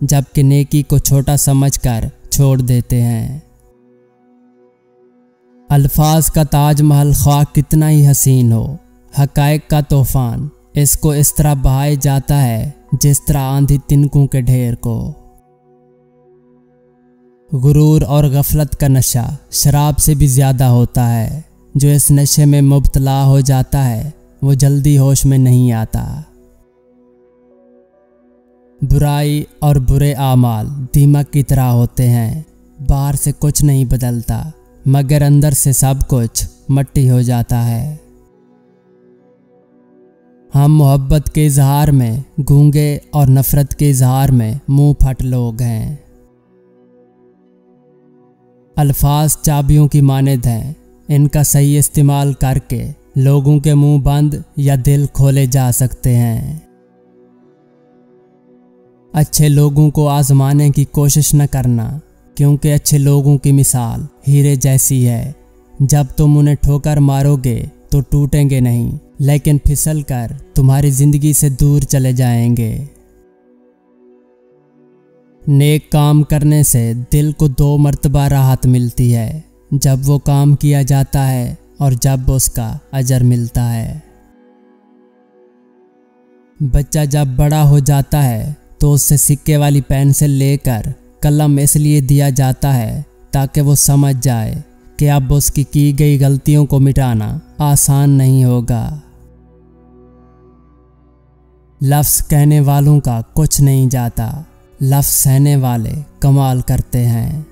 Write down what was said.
जबकि नेकी को छोटा समझकर छोड़ देते हैं। अल्फाज का ताजमहल ख्वाह कितना ही हसीन हो, हकायक का तूफान इसको इस तरह बहाया जाता है जिस तरह आंधी तिनकों के ढेर को। गुरूर और गफलत का नशा शराब से भी ज़्यादा होता है। जो इस नशे में मुब्तला हो जाता है वो जल्दी होश में नहीं आता। बुराई और बुरे आमाल दीमक की तरह होते हैं, बाहर से कुछ नहीं बदलता मगर अंदर से सब कुछ मट्टी हो जाता है। हम मोहब्बत के इजहार में गूंगे और नफरत के इजहार में मुंह फट लोग हैं। अल्फाज चाबियों की मानद हैं, इनका सही इस्तेमाल करके लोगों के मुंह बंद या दिल खोले जा सकते हैं। अच्छे लोगों को आजमाने की कोशिश न करना, क्योंकि अच्छे लोगों की मिसाल हीरे जैसी है। जब तुम उन्हें ठोकर मारोगे तो टूटेंगे नहीं, लेकिन फिसल कर तुम्हारी जिंदगी से दूर चले जाएंगे। नेक काम करने से दिल को 2 मर्तबा राहत मिलती है, जब वो काम किया जाता है और जब उसका अजर मिलता है। बच्चा जब बड़ा हो जाता है तो उससे सिक्के वाली पेंसिल लेकर कलम इसलिए दिया जाता है ताकि वो समझ जाए कि अब उसकी की गई गलतियों को मिटाना आसान नहीं होगा। लफ्ज़ कहने वालों का कुछ नहीं जाता, लफ्ज़ सहने वाले कमाल करते हैं।